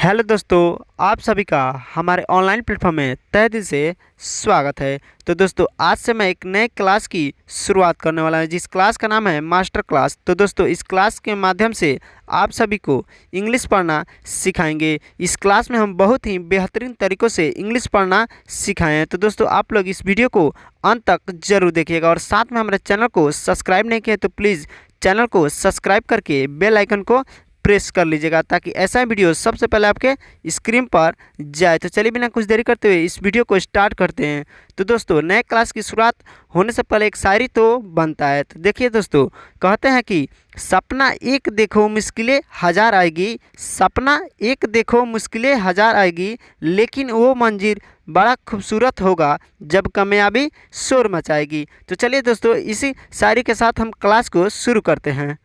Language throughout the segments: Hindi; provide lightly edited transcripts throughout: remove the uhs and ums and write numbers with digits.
हेलो दोस्तों, आप सभी का हमारे ऑनलाइन प्लेटफॉर्म में तहे दिल से स्वागत है। तो दोस्तों, आज से मैं एक नए क्लास की शुरुआत करने वाला हूं, जिस क्लास का नाम है मास्टर क्लास। तो दोस्तों, इस क्लास के माध्यम से आप सभी को इंग्लिश पढ़ना सिखाएंगे। इस क्लास में हम बहुत ही बेहतरीन तरीक़ों से इंग्लिश पढ़ना सिखाए हैं। तो दोस्तों, आप लोग इस वीडियो को अंत तक जरूर देखिएगा और साथ में हमारे चैनल को सब्सक्राइब नहीं किए तो प्लीज़ चैनल को सब्सक्राइब करके बेल आइकन को प्रेस कर लीजिएगा, ताकि ऐसा वीडियो सबसे पहले आपके स्क्रीन पर जाए। तो चलिए बिना कुछ देरी करते हुए इस वीडियो को स्टार्ट करते हैं। तो दोस्तों, नए क्लास की शुरुआत होने से पहले एक शायरी तो बनता है। तो देखिए दोस्तों, कहते हैं कि सपना एक देखो मुश्किलें हज़ार आएगी, सपना एक देखो मुश्किलें हज़ार आएगी, लेकिन वो मंजिल बड़ा खूबसूरत होगा जब कामयाबी शोर मचाएगी। तो चलिए दोस्तों, इसी शायरी के साथ हम क्लास को शुरू करते हैं।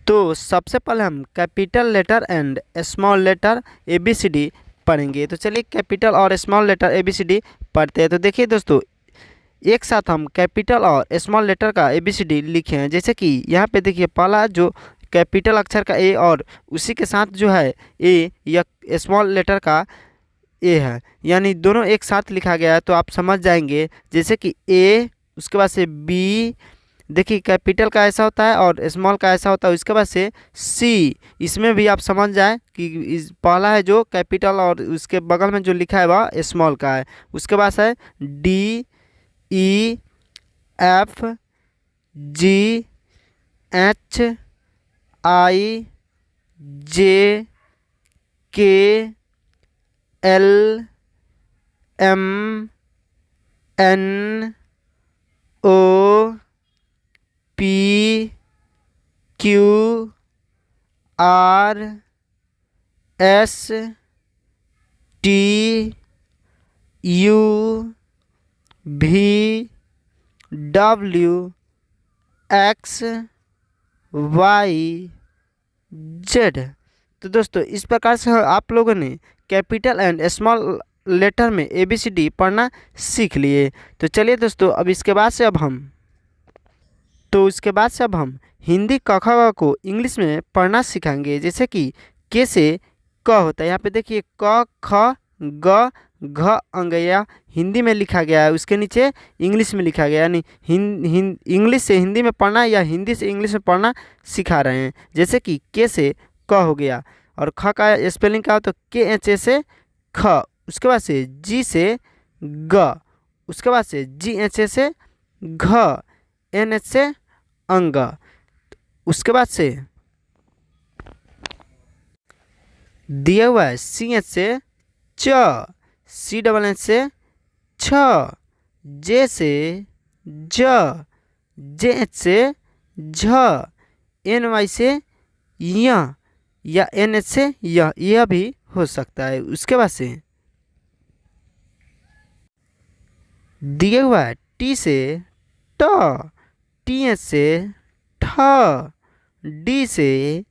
तो सबसे पहले हम capital letter and small letter ABCD पढ़ेंगे। तो चलिए कैपिटल और स्मॉल लेटर ABCD पढ़ते हैं। तो देखिए दोस्तों, एक साथ हम कैपिटल और स्मॉल लेटर का ABCD लिखे हैं। जैसे कि यहाँ पे देखिए, पहला जो कैपिटल अक्षर का A और उसी के साथ जो है A या स्मॉल लेटर का A है, यानी दोनों एक साथ लिखा गया है। तो आप समझ जाएंगे, जैसे कि A, उसके बाद से B, देखिए कैपिटल का ऐसा होता है और स्मॉल का ऐसा होता है। उसके बाद से सी, इसमें भी आप समझ जाए कि पहला है जो कैपिटल और उसके बगल में जो लिखा है वह स्मॉल का है। उसके बाद है DEFGHIJKLMNO PQRSTUVWXYZ। तो दोस्तों, इस प्रकार से आप लोगों ने कैपिटल एंड स्मॉल लेटर में ABCD पढ़ना सीख लिए। तो चलिए दोस्तों, अब इसके बाद से अब हम हिंदी क ख ग को इंग्लिश में पढ़ना सिखाएंगे। जैसे कि के से क होता है, यहाँ पे देखिए क ख ग घ अंगया हिंदी में लिखा गया है, उसके नीचे इंग्लिश में लिखा गया है। यानी इंग्लिश से हिंदी में पढ़ना या हिंदी से इंग्लिश में पढ़ना सिखा रहे हैं। जैसे कि के से क हो गया, और ख का स्पेलिंग क्या हो तो KHA से ख, उसके बाद से जी से ग, उसके बाद से GHA से घ, NH से अंग, उसके बाद से दिया हुआ है CH से च, CNN से छ, जे से ज, JH से झ, NY से य या NH से यह भी हो सकता है। उसके बाद से दिया हुआ है T से ट, TH से ठ, D से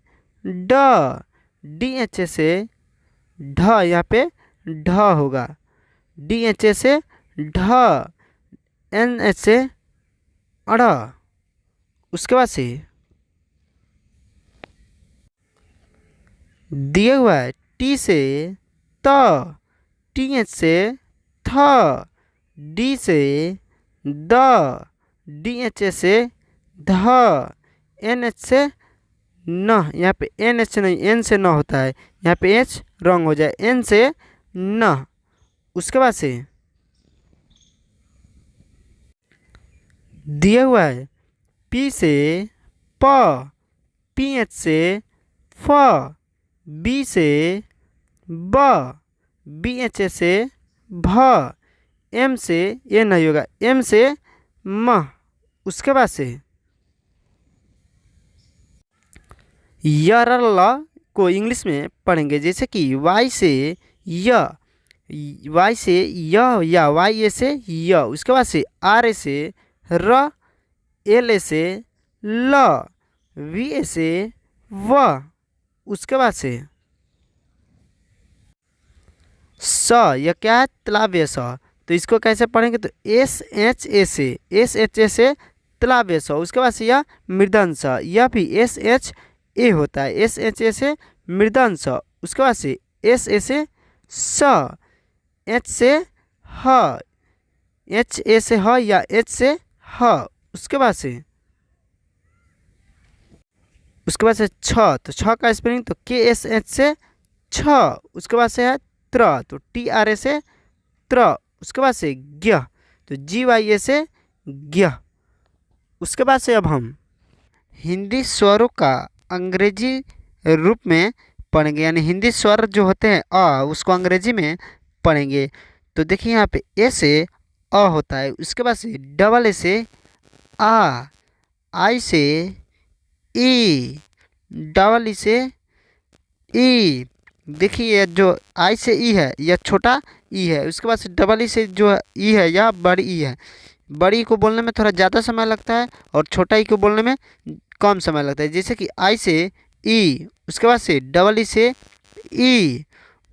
ड, DHA से ढ, यहाँ पे ढ होगा, DHA से ढ, NH से अड़, उसके बाद से दिया हुआ है T से त, TH से थ, D से द, DHA से ध, NH से न, यहाँ पे NH नहीं N से न होता है, यहाँ पे H रॉन्ग हो जाए, N से न। उसके बाद से दिया हुआ है P से प, PH से फ, B से ब, BHA से भ, M से ये नहीं होगा, M से म। उसके बाद से ल को इंग्लिश में पढ़ेंगे। जैसे कि Y से य, Y से य या YA से य, उसके बाद से RA से र, LA से ल, VA से व, उसके बाद से स, यह क्या है तलाव्य स। तो इसको कैसे पढ़ेंगे तो SHA से तलाव्य स। उसके बाद से यह मृदन स, यह भी SHA होता है, SHA से मृदन स। उसके बाद से एस ए से स, एच से ह, एच ए से ह या एच से ह। उसके बाद से छ, तो छ का स्पेलिंग तो के एस एच से छ। उसके बाद से है त्र, तो टी आर ए से त्र। उसके बाद से ज्ञ, तो जी वाई ए से ज्ञ। उसके बाद से अब हम हिंदी स्वरों का अंग्रेजी रूप में पढ़ेंगे, यानी हिंदी स्वर जो होते हैं उसको अंग्रेजी में पढ़ेंगे। तो देखिए यहाँ पे ए से अ होता है, उसके बाद से डबल ए से आ, आई से ई, डबल ई से ई। देखिए जो आई से ई है यह छोटा ई है, उसके बाद से डबल ई से जो ई है यह बड़ी ई है। बड़ी को बोलने में थोड़ा ज़्यादा समय लगता है और छोटा ई को बोलने में कम समय लगता है। जैसे कि आई से ई, उसके बाद से डबल ई से ई,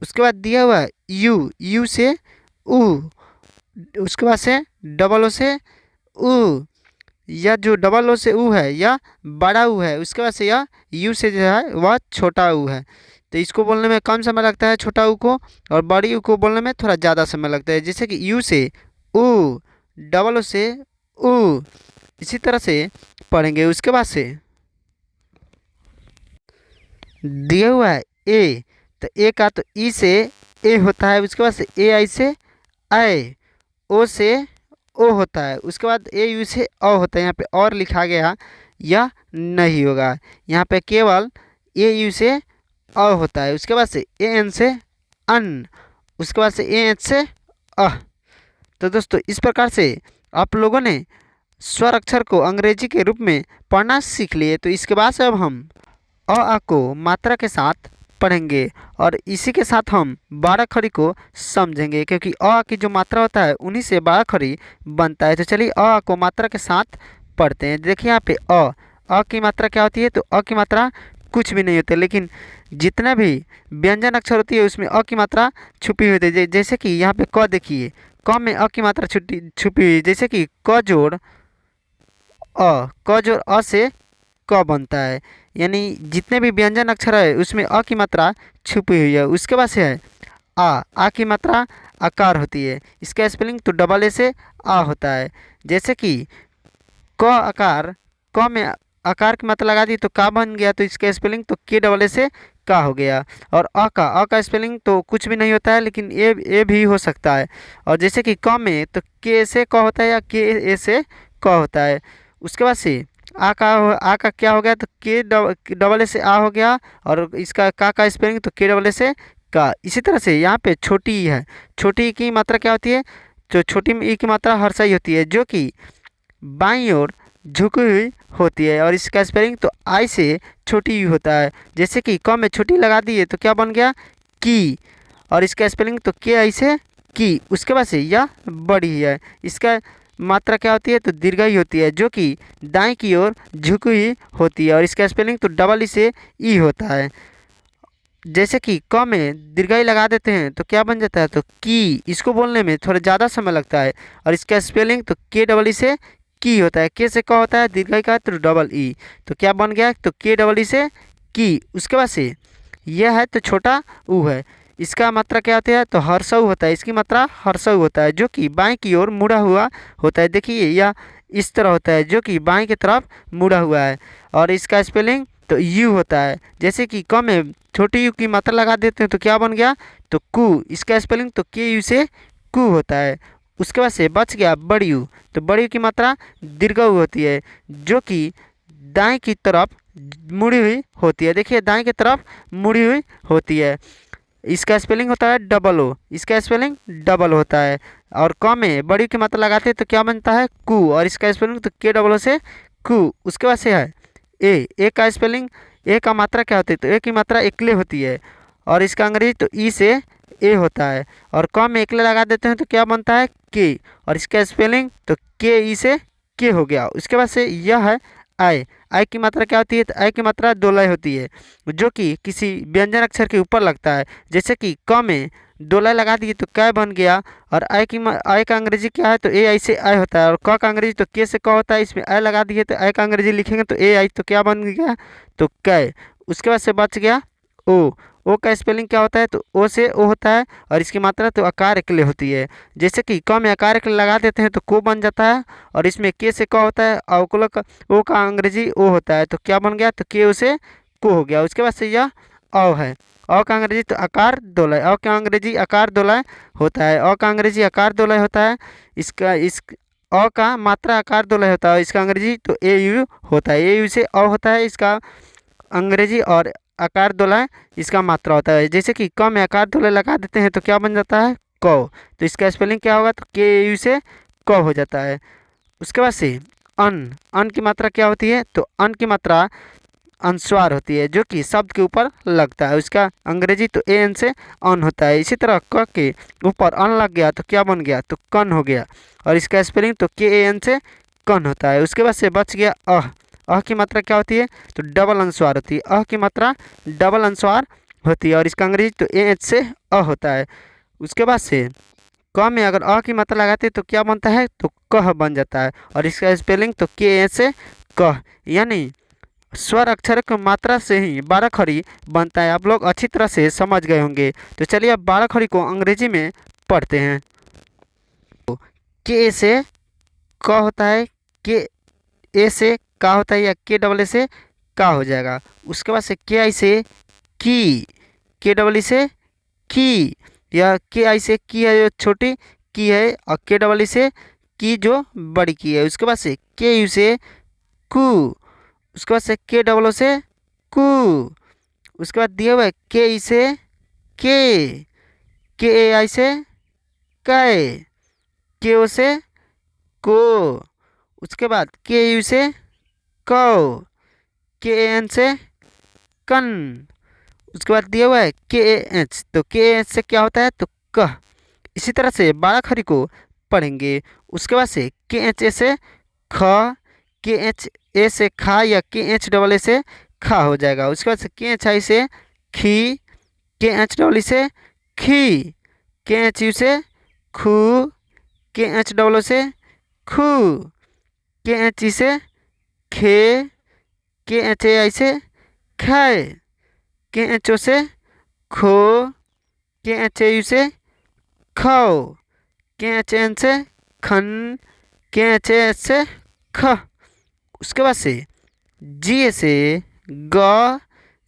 उसके बाद दिया हुआ है यू, यू से ऊ, उसके बाद से डबल ओ से ऊ। यह जो डबल ओ से ऊ है यह बड़ा ऊ है, उसके बाद से यह यू से जो है वह छोटा ऊ है। तो इसको बोलने में कम समय लगता है छोटा ऊ को, और बड़ी ऊ को बोलने में थोड़ा ज़्यादा समय लगता है। जैसे कि यू से ऊ, डबल ओ से ऊ, इसी तरह से पढ़ेंगे। उसके बाद से दिया हुआ है ए, तो ए का तो ई से ए होता है, उसके बाद से ए आई से आई, ओ से ओ होता है, उसके बाद ए यू से अ होता है। यहाँ पे और लिखा गया यह नहीं होगा, यहाँ पे केवल ए यू से अ होता है। उसके बाद से ए एन से अन, उसके बाद से ए एच से अह। तो दोस्तों इस प्रकार से आप लोगों ने स्वर अक्षर को अंग्रेजी के रूप में पढ़ना सीख लिए। तो इसके बाद से अब हम आ को मात्रा के साथ पढ़ेंगे और इसी के साथ हम 12 खड़ी को समझेंगे, क्योंकि अ की जो मात्रा होता है उन्हीं से 12 खड़ी बनता है। तो चलिए अ को मात्रा के साथ पढ़ते हैं। देखिए यहाँ पे अ की मात्रा क्या होती है, तो अ की मात्रा कुछ भी नहीं होती, लेकिन जितना भी व्यंजन अक्षर होती है उसमें अ की मात्रा छुपी हुई होती है। जैसे कि यहाँ पे क देखिए, क में अ की मात्रा छुपी हुई है। जैसे कि क जोड़ अ से क बनता है, यानी जितने भी व्यंजन अक्षर है उसमें अ की मात्रा छुपी हुई है। उसके बाद से है आ की मात्रा आकार होती है, इसका स्पेलिंग तो डबल ए से आ होता है। जैसे कि क आकार, क में आकार की मात्रा लगा दी तो का बन गया, तो इसका स्पेलिंग तो के डबल ए से का हो गया। और अ का स्पेलिंग तो कुछ भी नहीं होता है, लेकिन ए भी हो सकता है। और जैसे कि क में तो के से क होता है या के ए से क होता है। उसके बाद से आ का क्या हो गया, तो के डबल ए से आ हो गया, और इसका का स्पेलिंग तो के डबल ए से का। इसी तरह से यहाँ पे छोटी ई है, छोटी ई की मात्रा क्या होती है, जो छोटी ई की मात्रा हर्षई होती है, जो कि बाईं ओर झुकी हुई होती है, और इसका स्पेलिंग तो आई से छोटी ई होता है। जैसे कि क में छोटी लगा दी है तो क्या बन गया की, और इसका स्पेलिंग तो के आई से की। उसके बाद से यह बड़ी है, इसका मात्रा क्या होती है, तो दीर्घई होती है, जो कि दाएं की ओर झुकी हुई होती है, और इसका स्पेलिंग तो डबल ई से ई होता है। जैसे कि क में दीर्घई लगा देते हैं तो क्या बन जाता है, तो की। इसको बोलने में थोड़ा ज़्यादा समय लगता है, और इसका स्पेलिंग तो के डबल ई से की होता है। के से क होता है, दीर्घई का तो डबल ई, तो क्या बन गया, तो के डबल ई से की। उसके बाद से यह है तो छोटा ऊ है, इसका मात्रा क्या होता है, तो हर्षऊ होता है, इसकी मात्रा हर्षऊ होता है, जो कि बाएं की ओर मुड़ा हुआ होता है। देखिए यह इस तरह होता है, जो कि बाएं की तरफ मुड़ा हुआ है, और इसका स्पेलिंग तो यू होता है। जैसे कि क में छोटी यू की मात्रा लगा देते हैं तो क्या बन गया, तो कू, इसका स्पेलिंग तो के यू से कू होता है। उसके बाद से बच गया बड़ी यू, तो बड़ी यू की मात्रा दीर्घऊ होती है, जो कि दाएं की तरफ मुड़ी हुई होती है। देखिए दाएं की तरफ मुड़ी हुई होती है, इसका स्पेलिंग होता है डबल ओ, इसका स्पेलिंग डबल होता है। और क में बड़ी की मात्रा लगाते हैं तो क्या बनता है कू, और इसका स्पेलिंग तो के डबल ओ से कू। उसके बाद से है ए का स्पेलिंग, ए का मात्रा क्या होती है, तो ए की मात्रा एकले होती है, और इसका अंग्रेजी तो ई से ए होता है, और क में एकले लगा देते हैं तो क्या बनता है के, और इसका स्पेलिंग तो के ई से के हो गया। उसके बाद से यह है आई की मात्रा क्या होती है, तो आई की मात्रा दोलय होती है, जो कि किसी व्यंजन अक्षर के ऊपर लगता है। जैसे कि क में दोलय लगा दिए तो कै बन गया, और आई का अंग्रेजी क्या है, तो ए आई से आई होता है, और क का अंग्रेजी तो के से क होता है, इसमें आई लगा दिए तो आई का अंग्रेजी लिखेंगे तो ए आई, तो क्या बन गया, तो कै। उसके बाद से बच गया ओ, ओ का स्पेलिंग क्या होता है, तो ओ से ओ होता है, और इसकी मात्रा तो आकार के लिए होती है। जैसे कि क में आकार के लिए लगा देते हैं तो को बन जाता है, और इसमें के से क होता है, और ओ का अंग्रेजी ओ होता है, तो क्या बन गया, तो के ओ से को हो गया। उसके बाद से यह अ है। अ का अंग्रेजी तो आकार दोलय, अ का अंग्रेजी आकार दोलय होता है, अ का अंग्रेजी आकार दोलय होता है। इस अ का मात्रा आकार दोलय होता है, इसका अंग्रेजी तो ए यू होता है, ए यू से अ होता है इसका अंग्रेजी, और आकार दोलय इसका मात्रा होता है। जैसे कि क में आकार दोलय लगा देते हैं तो क्या बन जाता है, क, तो इसका स्पेलिंग क्या होगा, तो के यू से क हो जाता है। उसके बाद से अन की मात्रा क्या होती है, तो अन की मात्रा अनुस्वार होती है, जो कि शब्द के ऊपर लगता है, उसका अंग्रेजी तो ए एन से अन होता है। इसी तरह क के ऊपर अन लग गया तो क्या बन गया, तो कन हो गया, और इसका स्पेलिंग तो के ए एन से कन होता है। उसके बाद से बच गया अह की मात्रा क्या होती है, तो डबल अनुस्वार होती है, अह की मात्रा डबल अनुस्वार होती है, और इसका अंग्रेजी तो ए एच से अ होता है। उसके बाद से क में अगर अ की मात्रा लगाते हैं तो क्या बनता है, तो कह बन जाता है, और इसका स्पेलिंग तो के ए से कह, यानी स्वर अक्षर की मात्रा से ही 12 खड़ी बनता है। आप लोग अच्छी तरह से समझ गए होंगे। तो चलिए अब 12 खड़ी को अंग्रेजी में पढ़ते हैं। के से क होता है, के ए से का होता है, या के डबल ए से का हो जाएगा। उसके बाद से के आई से की, के डबल ई से की, या के आई से की है जो छोटी की है, और के डबल ई से की जो बड़ी की है। उसके बाद से के यू से कू, उसके बाद से के डबल ओ से कू, उसके बाद दिया हुआ है के ई से के ए आई से कै, के ओ से को, उसके बाद के यू से कौ, के ए एन से कन, उसके बाद दिया हुआ है के ए एच, तो के ए एच से क्या होता है, तो कह। इसी तरह से 12 खड़ी को पढ़ेंगे। उसके बाद से के एच ए से ख, के एच ए से खा, या के एच डबल ए से खा हो जाएगा। उसके बाद से के एच आई से खी, के एच डबल ई से खी, के एच यू से खू, के एच डबल ओ से खू, के एच ई से खे, के एच ए आई से खे, के एच ओ से खो, के एच ए यू से खो, के एच एन से खन, के एच एस से ख। उसके बाद से जी ए से ग,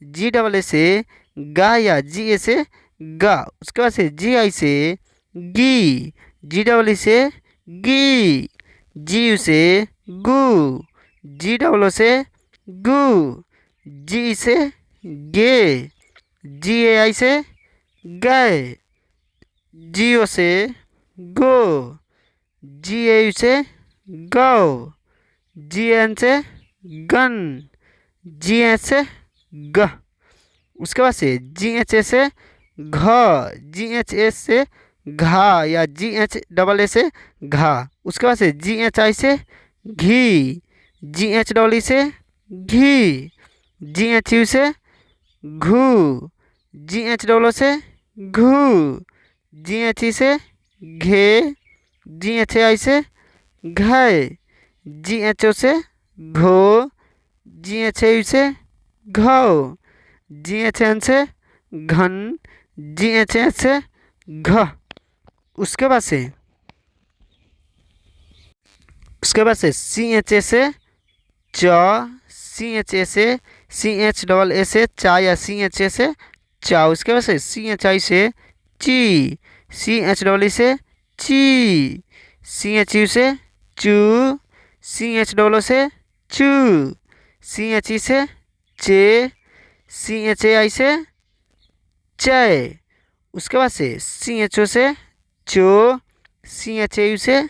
जी डबल ए से गा, या जी ए से गा। उसके बाद से जी आई से गी, जी डबल ई से गी, जी यू से गू, जी डबल ओ से गू, जी से गे, जी ए आई से गए, जी ओ से गो, जी ए यू से गो, जी एन से गन, जी एच से ग। उसके बाद से जी एच ए से घ, जी एच एस से घा, या जी एच डबल ए से घा। उसके बाद से जी एच आई से घी, जी एच डबल ई से घी, जी एच यू से घू, जी एच डबल ओ से घू, जी एच ई से घे, जी एच ए आई से घे, जी एच ओ से घो, जी एच ए यू से घो, जी एच एन से घन, जी एच एच से घ। उसके बाद से सी एच ए से च, सी एच ए से सी एच डबल ए से चा, या सी एच ए से चा। उसके बाद से सी एच आई से ची, सी एच डबल ई से ची, सी एच यू से चू, सी एच डबल ओ से चू, सी एच ई से चे, सी एच ए आई से चय। उसके बाद से सी एच ओ से चो, सी एच ए यू से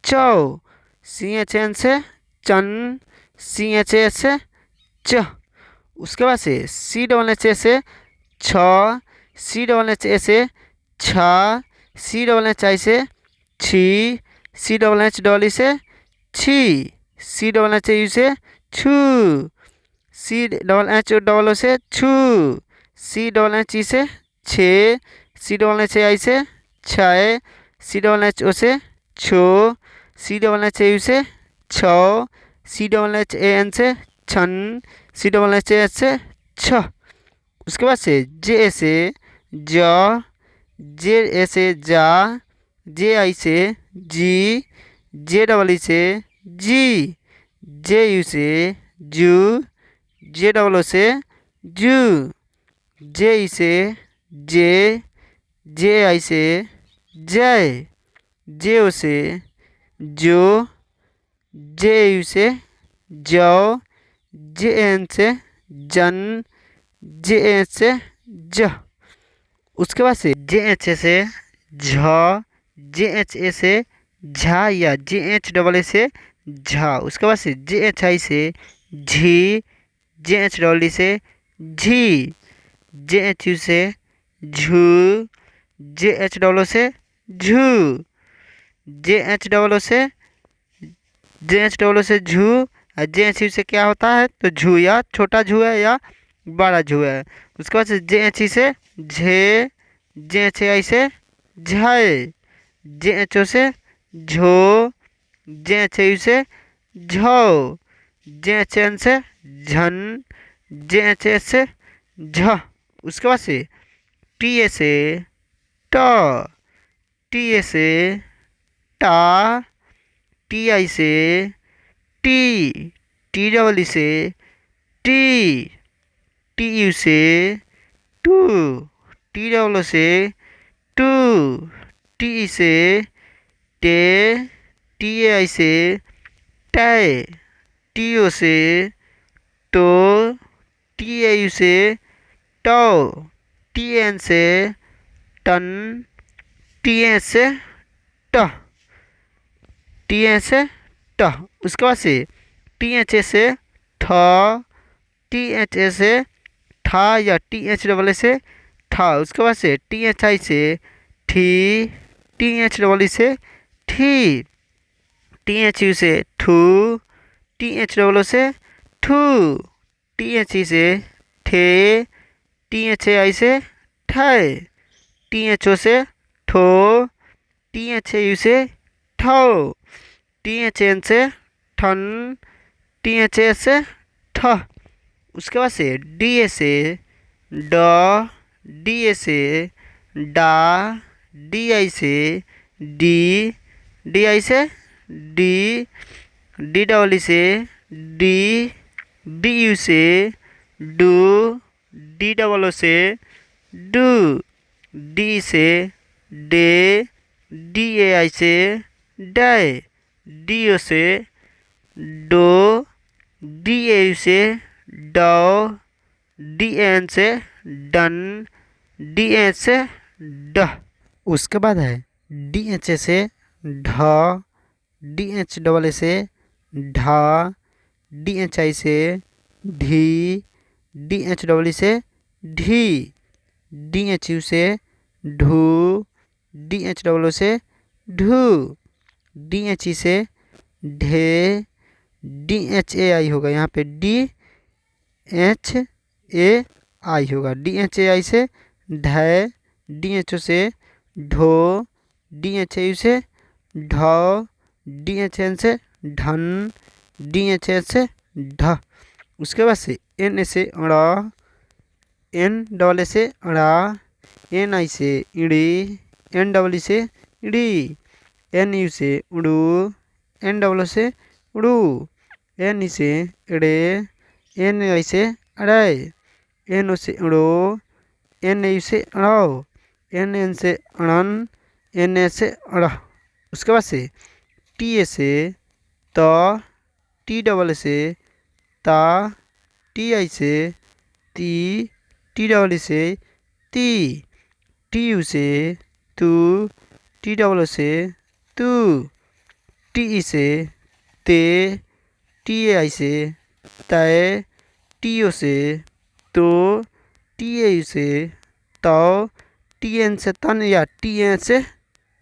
चौ, सी एच एन से चन, सी एच ए से च। उसके बाद से सी डबल एच ए से छ, सी डबल एच ए से छा, सी डबल एच आई से छी, C double H double E से छी, सी डबल एच यू से छू, C double H double O से छू, सी डबल एच ई से छे, सी डबल एच आई से छय, सी डबल एच ओ से छो, सी डबल एच यू से छौ, C double H A N से छन, सी डबल एच एच से छ। उसके बाद से जे से ज, जे से जा, जे आई से जी, जे डबल ई से जी, जे यू से जू, जे डबल ओ से जू, जे ई से जे, जे आई से जय, जे ओ से जो, जे यू से जो, जे एन से जन, जे एच से ज। उसके बाद से जे एच ए से झ, जे एच ए से झा या जे एच डबल ए से झा। उसके बाद से जे एच आई से झी, जे एच डबल ई से झी, जे एच यू से झू, जे एच डबल ओ से झू, जे एच डबल ओ से झू, और जे एच यू से क्या होता है तो झू, या छोटा झू है या बड़ा झू है। उसके बाद से जे एच ई से झे, जे एच आई से झय, जे एच ओ से झो, जे एच यू से झो, जे एच एन से झन, जे एच एस से झ। उसके बाद से टी ए से ट, टी ए से टा, टी आई से टी, टी डबल ई से टी, टी यू से टू, टी डबल ओ से टू, टी ई से टे, टी ए आई से टे, टी ओ से टो, टी ए यू से टो, टी एन से टन, टी एस से ट, टी एच से ट। उसके बाद से टी एच ए से ठ, टी एच ए से ठा या टी एच डबल ए से ठा। उसके बाद से टी एच आई से ठी, टी एच डबल ई से ठी, टी एच यू से ठू, टी एच डबल ओ से ठू, टी एच ई से ठे, टी एच ए आई से ठे, टी एच ओ से ठो, टी एच ए यू से ठो, टी एच एन से ठन, टी एच एस से ठ। उसके बाद से डी ए से ड, डी ए से डा, डी आई से डी, डी आई से डी, डी डबल ई से डी, डी यू से डू, डी डबल ओ से डू, डी से डे, डी ए आई से डे, डी ओ से डो, डी ए यू से डो, डी एन से डन, डी एच से ड। उसके बाद है डी एच ए से ढ, डी एच डबल ए से ढा, डी एच आई से ढी, डी एच डबल ई से ढी, डी एच यू से ढू, डी एच डबल ओ से ढू, डी एच ई से ढे, डी एच ए आई होगा यहाँ पे डी एच ए आई होगा, डी एच ए आई से ढै, डी एच ओ से ढो, डी एच ए यू से ढौ, डी एच एन से ढन, डी एच एच से ढ। उसके बाद से एन ए से अड़ा, एन डबल ए से अड़ा, एन आई से इड़ी, एन डबल ई से इड़ी, एन यू से उड़ू, एन डबल ओ से उड़ू, एन ई से इड़े, एन आई से अड़े, एन ओ से उड़ो, एन यू से अड़ो, एन एन से अड़न, एन ए से अड़ा। उसके बाद से टी ए से त, टी डबल से ता, टी आई से ती, टी डबल से ती, टी यू से तू, टी डबल से तू, टी ई से ते, टी ए आई से तय, टी ओ से तो, टी ए यू से तो, टी एन से तन या टी एन से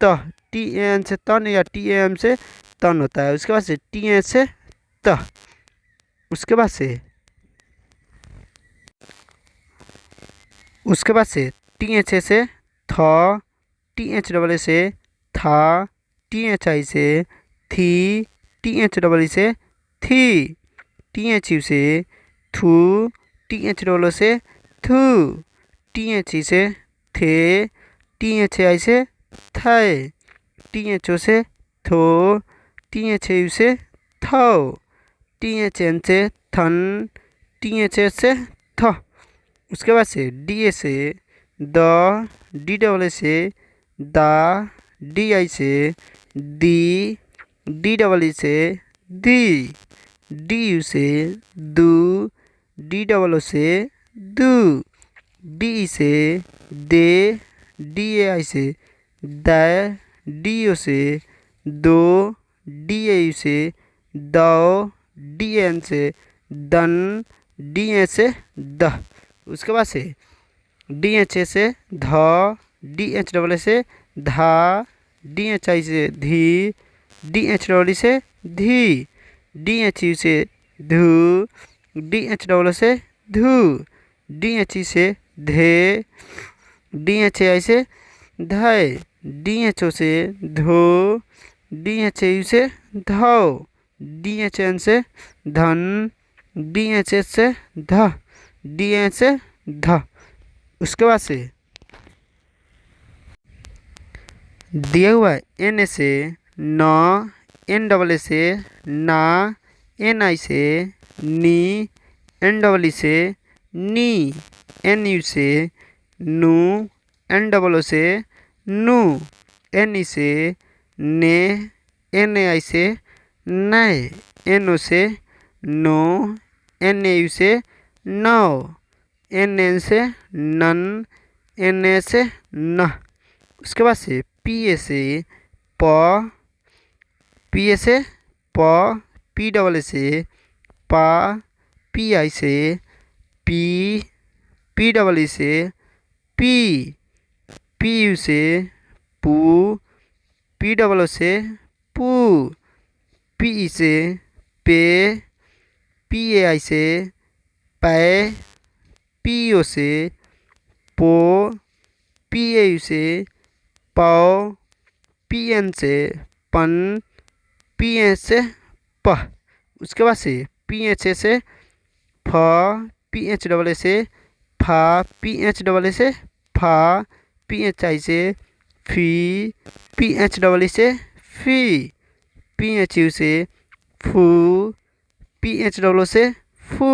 त, टी एन से तन या टी एम से तन होता है। उसके बाद से टी एन से त। उसके बाद से टी एच ए से थ, टी एच डबल ए से था, टी एच आई से थी, टी एच डबल ई से थी, टी एच यू से थू, टी एच डबल ओ से थू। टी एच ई से थे। टी एच आई से थे। टी एच ओ से थो। टी एच यू से थो। टी एच एन से थन। टी एच एस से थ। उसके बाद से डी ए से द। डी डबल ए से दा। डी आई से दी। डी डबल ई से दी। डी यू से दू। डी डबल ओ से दू। डी ई से दे। डी ए आई से दै। डी ओ से दो। डी ए यू से दो। डी एन से दन। डी ए से द। उसके बाद से डी एच ए से ध। डी एच डबल ए से धा। डी एच आई से धी। डी एच डबल ई से धी। डी एच यू से धू। डी एच डबल ओ से धू। डी एच ई से धे। डी एच आई से धय। डी एच ओ से धो। डी एच यू से धो। डी एच एन से धन। डी एच एस से ध। डी एच से ध। उसके बाद से दिया हुआ है एन से न। एन डबल ए से ना। एन आई से नी। एन डबल ई से नी। एन यू से नू। एन डबल ओ से नू। एन ई से ने। एन ए आई से नए। एन ओ से नो। एन ए यू से नो। एन एन से नन। एन ए से न। उसके बाद से पी ए से प। पी ए से प। पी डबल ए से पा। पी आई से पी। पी डबल ई से पी। पी यू से पू। पी डबल ओ से पू। पी ई से पे। पी ए आई से पै। पी ओ से पो। पी ए यू से पौ। पी एन से पन। पी एच से प। उसके बाद से पी एच ए से फ। पी एच डबल ए से फा। पी एच डबल ए से फा। पी एच आई से फी। पी एच डबल ई से फी। पी एच यू से फू। पी एच डबल ओ से फू।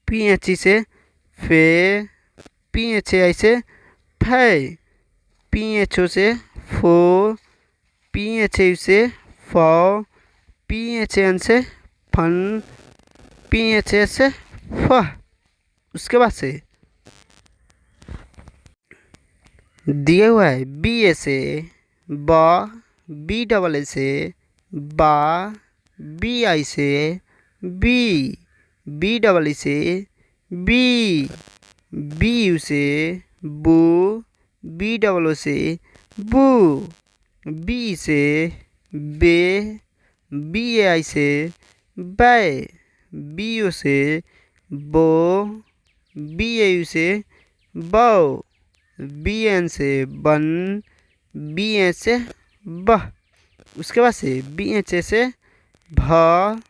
पी एच ई से फे। पी एच आई से फै। पी एच ओ से फो। पी एच यू से फौ। पी एच एन से फन। पी एच एस से फ। उसके बाद से दिया हुआ है बी ए से ब। बी डबल ए से बा। बी आई से बी। बी डबल ई से बी। बी यू से बू। बी डबल ओ से बू। बी से बे। बी ए आई से बै। बी ओ से बो। बी ए यू से बो। बी एन से बन। बी एच से बह। उसके बाद से बी एच ए से भ।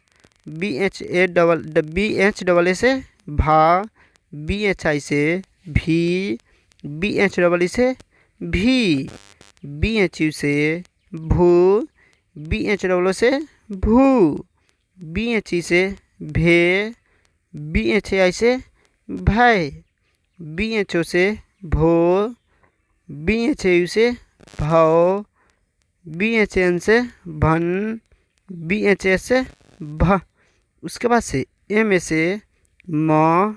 बी एच डबल ए से भा। बी एच आई से भी। बी एच डबल ई से भी। बी एच यू से भू। बी एच डबल ओ से भू। बी एच ई से भे। बी एच आई से भाई। बी एच ओ से भो। बी एच यू से भाओ। बी एच एन से भन। बी एच एस से भ। उसके बाद से एम ए से म।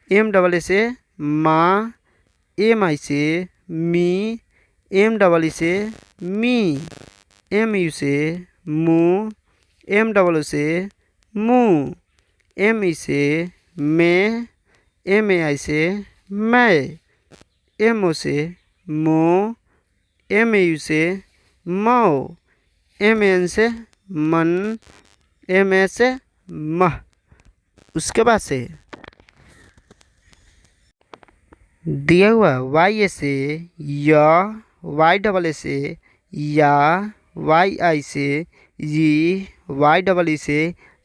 एम डबल ए से माँ। एम आई से मी। एम डबल ई से मी। एम यू से मू। एम डबल ओ से मू। एम ई से मैं। एम ए आई से मैं। एम ओ से मो। एम ए यू से मौ। एम एन से मन। एम ए से मह। उसके बाद से दिया हुआ वाई ए से या। वाई डबल ए से या। वाई आई से ये। वाई डबल ई से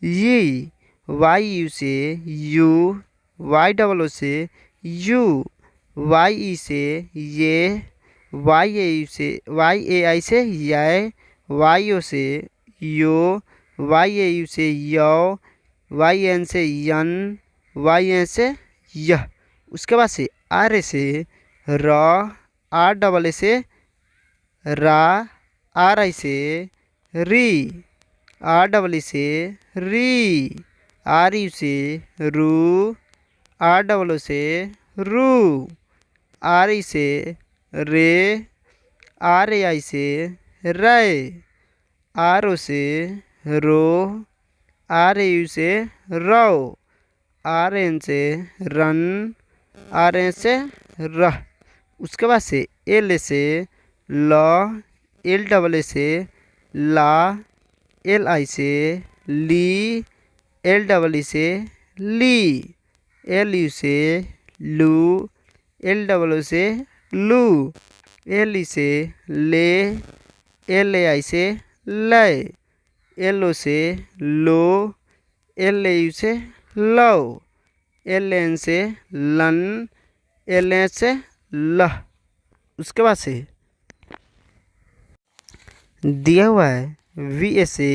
ये। वाई यू से यू। वाई डबल ओ से यू, वाई ई से ये, वाई ए आई से य, वाई ओ से यो, वाई ए यू से यो, वाई एन से यन, वाई एन से यह। उसके बाद से आर ए से र, आर डबल ए से रा, आर आई से री, आर डबल ई से री, आर यू से रू, आर डबल ओ से रू, आर ई से रे, आर ए आई से रे, आर ओ से रो, आर ए यू से रो, आर एन से रन, आर एन से रह। उसके बाद से एल से ल, एल डबल ए से ला, एल आई से ली, एल डबल ई से ली, एल यू से लू, एल डबल ओ से लू, एल ई से ले, एल ए आई से ले, एल ओ से लो, एल ए यू से लो, एल एन से लन, एल एन से लह। उसके बाद से दिया हुआ है वी ए से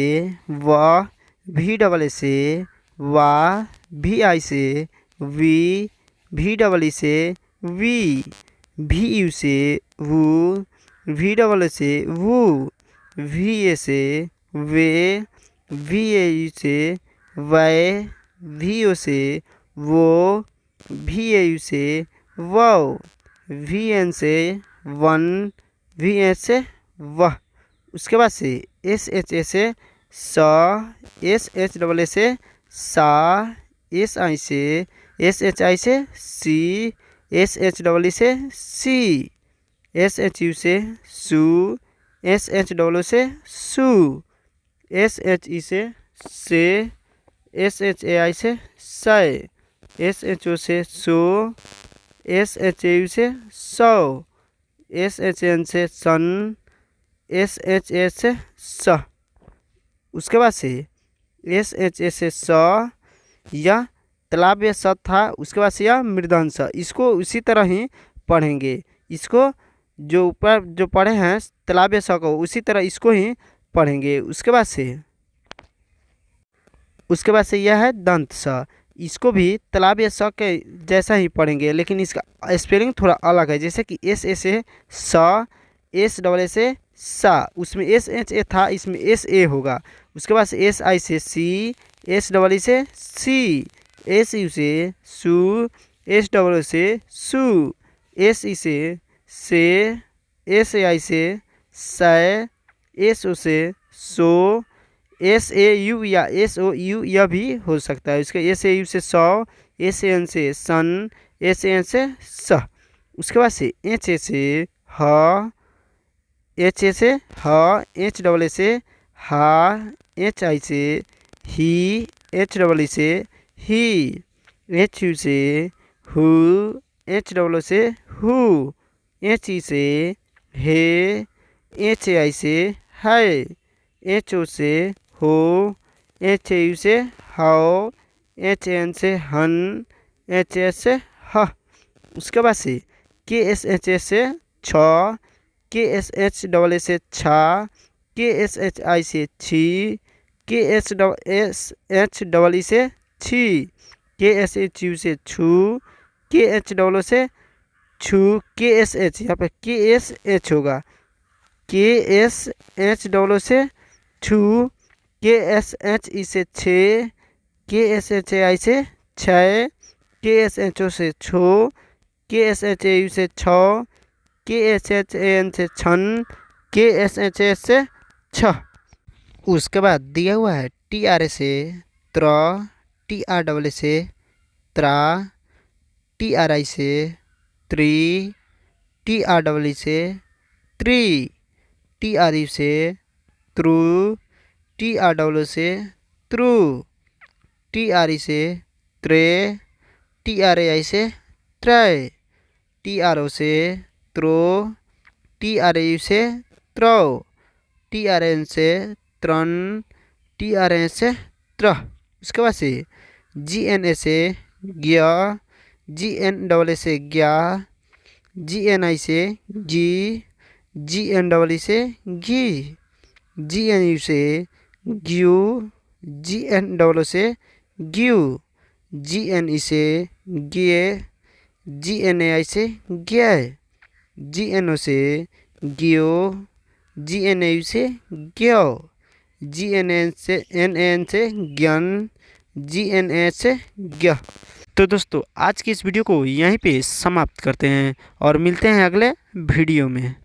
व, भी डबल ए से वा, भी आई से वी, भी डबल ई से वी, भी यू से वू, भी डबल ए से वू, वी ए से वे, वी ए यू से वे, भी ओ से वो, भी ए यू से वो, वी एन से वन, वी एन से वह। उसके बाद से एस एच ए से स, एस एच डबल ए से सा, एस आई से एस एच आई से सी, एस एच डबल ई से सी, एस एच यू से सू, एस एच डबल ओ से सू, एस एच ई से से, एस एच ए आई से से, एस एच ओ से सो, एस एच ए यू से सौ, एस एच एन से सन, एस एच ए से स। उसके बाद से एस एच ए से स, यह तालाब स था। उसके बाद से यह मृदंश, इसको उसी तरह ही पढ़ेंगे। इसको जो ऊपर जो पढ़े हैं तालाब स को, उसी तरह इसको ही पढ़ेंगे। उसके बाद से यह है दंत स, इसको भी तालाब स के जैसा ही पढ़ेंगे, लेकिन इसका स्पेलिंग थोड़ा अलग है। जैसे कि एस ए से स, एस डबल ए से सा, उसमें एस एच ए था, इसमें एस ए होगा। उसके बाद से एस आई से सी, एस डबल ई से सी, एस यू से सू, एस डबल ओ से सू, एस ई से, एस ए आई से सै, एस ओ से सो, एस ए यू या एस ओ यू यह भी हो सकता है। इसके एस ए यू से सौ, एस ए एन से सन, एस ए एन से स। उसके बाद से एच ए से ह, एच ए से ह, एच डबल ए से हा, एच आई से ही, एच डबल ई से ही, एच यू से हु, एच डबल ओ से हु, एच ई से हे, एच ए आई से है, एच ओ से हो, एच ए यू से हाओ, एच एन से हन, एच एस से ह। उसके बाद से के एस एच एस से छ, के एस एच डबल ए से छा, के एस एच आई से छी, के एस एच डबल ई से छी, के एस एच यू से छू, के एच डबल ओ से छू, के एस एच, यहाँ पे के एस एच होगा, के एस एच डबल ओ से छू, के एस एच ई से छे, के एस एच ए आई से छः, के एस एच ओ से छो, के एस एच ए यू से छौ, के एस एच ए एन से छन, के एस एच एस से छ। उसके बाद दिया हुआ है टी आर ए से त्र, टी आर डबल ए से त्रा, टी आर आई से त्री, टी आर डबल ई से त्री, टी आर यू से त्रु, टी आर डबल ओ से त्रु, टी आर ई से त्रे, टी आर ए आई से त्रै, टी आर ओ से throw, T R A you से त्रो, टी आर एन से त्रन, टी आर एन से त्र। उसके बाद से जी एन ए से ज्ञ, GN से ग्या, GNI से जी, GNEE से घी, GNU से ग्यू, GNO से ग्यू, GNE से गे, GNAI से ग्या, GNO से ग्यो, GNAU से ग्यो, GNN से ज्ञान, GNA से ज्ञ। तो दोस्तों आज की इस वीडियो को यहीं पे समाप्त करते हैं और मिलते हैं अगले वीडियो में।